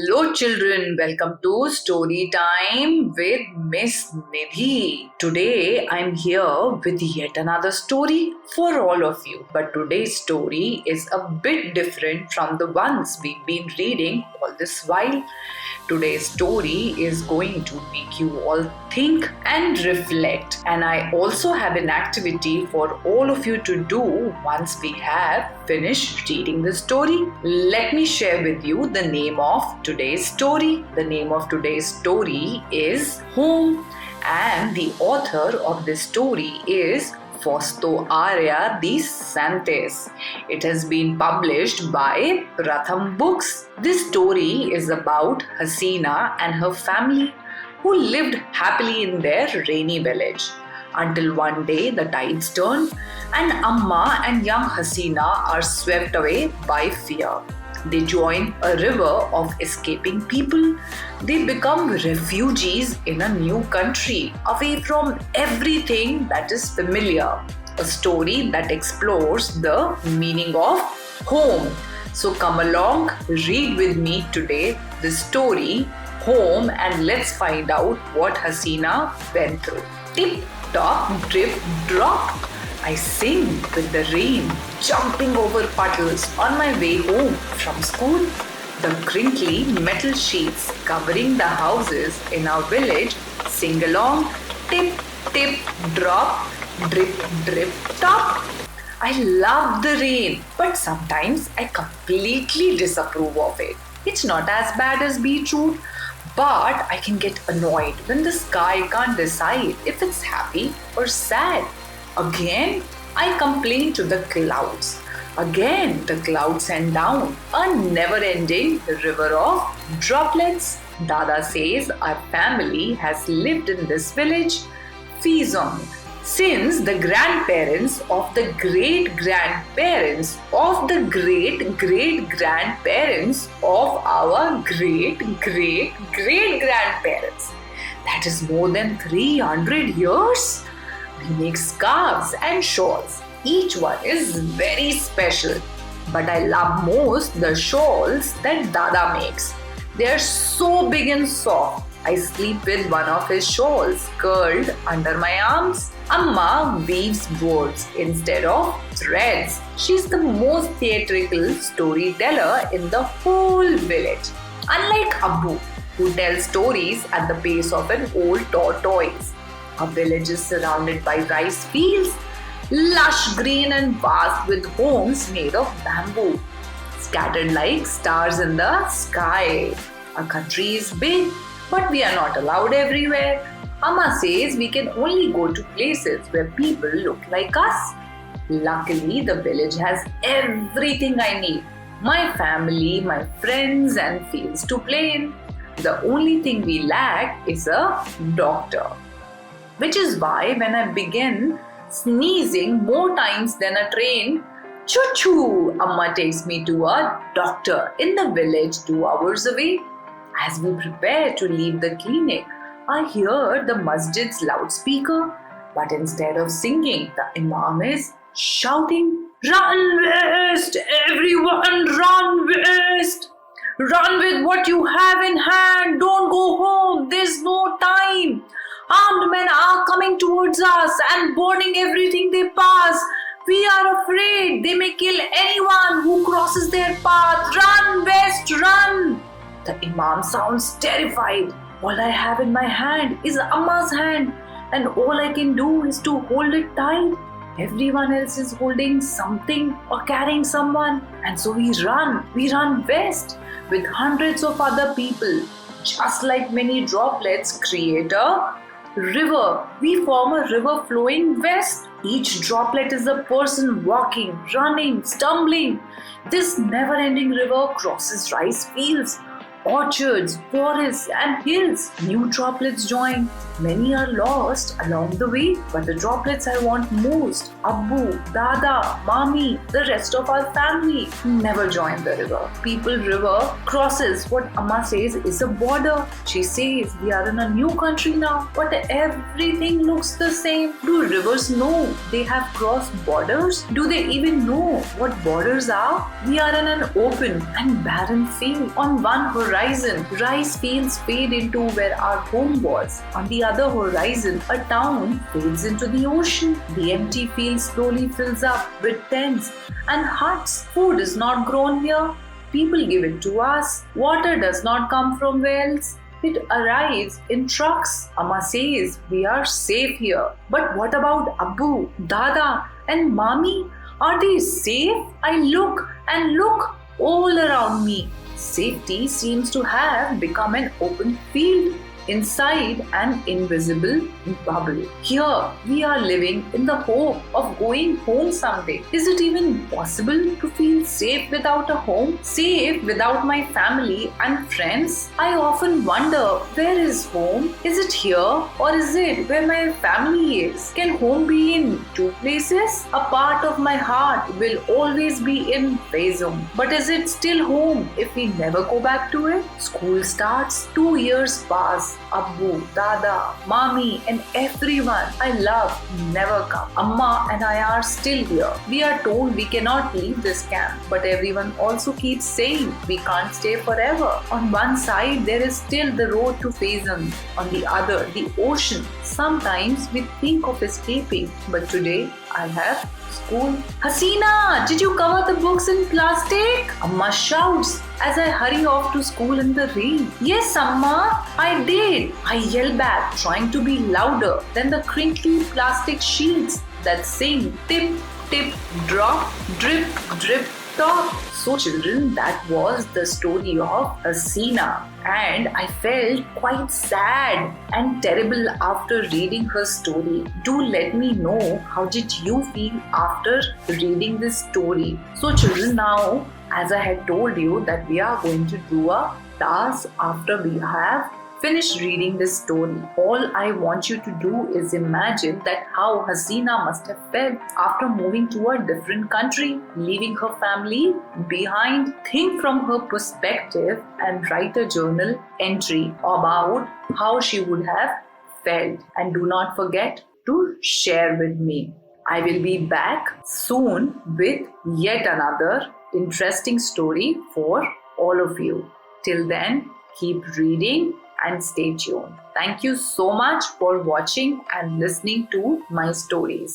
Hello children, welcome to Story Time with Miss Nidhi. Today I'm here with yet another story for all of you. But today's story is a bit different from the ones we've been reading all this while. Today's story is going to make you all think and reflect. And I also have an activity for all of you to do once we have finished reading the story. Let me share with you the name of today's story. The name of today's story is Home, and the author of this story is Fausto Aarya the Santis. It has been published by Pratham Books. This story is about Hasina and her family who lived happily in their rainy village until one day the tides turn and Amma and young Hasina are swept away by fear. They join a river of escaping people. They become refugees in a new country, away from everything that is familiar. A story that explores the meaning of home. So come along, read with me today the story Home, and let's find out what Hasina went through. Tip, top, drip, drop. I sing with the rain, jumping over puddles on my way home from school. The crinkly metal sheets covering the houses in our village sing along. Tip, tip, drop, drip, drip, top. I love the rain, but sometimes I completely disapprove of it. It's not as bad as beetroot, but I can get annoyed when the sky can't decide if it's happy or sad. Again, I complain to the clouds. Again, the clouds send down a never-ending river of droplets. Dada says our family has lived in this village, Fizon, since the grandparents of the great-grandparents of the great-great-grandparents of our great-great-great-grandparents. That is more than 300 years. We make scarves and shawls. Each one is very special. But I love most the shawls that Dada makes. They are so big and soft. I sleep with one of his shawls curled under my arms. Amma weaves words instead of threads. She's the most theatrical storyteller in the whole village. Unlike Abu, who tells stories at the pace of an old tortoise. Our village is surrounded by rice fields, lush green and vast with homes made of bamboo, scattered like stars in the sky. Our country is big, but we are not allowed everywhere. Amma says we can only go to places where people look like us. Luckily, the village has everything I need. My family, my friends and fields to play in. The only thing we lack is a doctor. Which is why when I begin sneezing more times than a train, choo-choo, Amma takes me to a doctor in the village 2 hours away. As we prepare to leave the clinic, I hear the masjid's loudspeaker, but instead of singing, the imam is shouting, "Run west! Everyone run west! Run with what you have in hand! Don't go home! There's no time! Armed men are coming towards us and burning everything they pass. We are afraid they may kill anyone who crosses their path. Run, west, run!" The imam sounds terrified. All I have in my hand is Amma's hand, and all I can do is to hold it tight. Everyone else is holding something or carrying someone, and so we run west with hundreds of other people. Just like many droplets create a river, we form a river flowing west. Each droplet is a person walking, running, stumbling. This never-ending river crosses rice fields, orchards, forests and hills. New droplets join. Many are lost along the way, but the droplets I want most, Abbu, Dada, Mami, the rest of our family, never join the river. People river crosses what Amma says is a border. She says we are in a new country now, but everything looks the same. Do rivers know they have crossed borders? Do they even know what borders are? We are in an open and barren field. On one horizon, horizon, rice fields fade into where our home was. On the other horizon, a town fades into the ocean. The empty field slowly fills up with tents and huts. Food is not grown here. People give it to us. Water does not come from wells. It arrives in trucks. Amma says we are safe here. But what about Abbu, Dada, and Mami? Are they safe? I look and look all around me. Safety seems to have become an open field inside an invisible bubble. Here we are living in the hope of going home someday. Is it even possible to feel safe without a home? Safe without my family and friends? I often wonder, where is home? Is it here or is it where my family is? Can home be in two places? A part of my heart will always be in Faizum. But is it still home if we never go back to it? School starts, 2 years pass. Abbu, Dada, Mami and everyone I love never come. Amma and I are still here. We are told we cannot leave this camp, but everyone also keeps saying we can't stay forever. On one side there is still the road to Faizan, on the other the ocean. Sometimes we think of escaping, but today I have school. Hasina, did you cover the books in plastic? Amma shouts as I hurry off to school in the rain. Yes, Amma, I did. I yell back, trying to be louder than the crinkly plastic sheets that sing tip, tip, drop, drip, drip, top. So children, that was the story of Hasina. And I felt quite sad and terrible after reading her story. Do let me know, how did you feel after reading this story? So children, now as I had told you that we are going to do a task after we have finished reading this story. All I want you to do is imagine that how Hasina must have felt after moving to a different country, leaving her family behind. Think from her perspective and write a journal entry about how she would have felt. And do not forget to share with me. I will be back soon with yet another interesting story for all of you. Till then, keep reading and stay tuned. Thank you so much for watching and listening to my stories.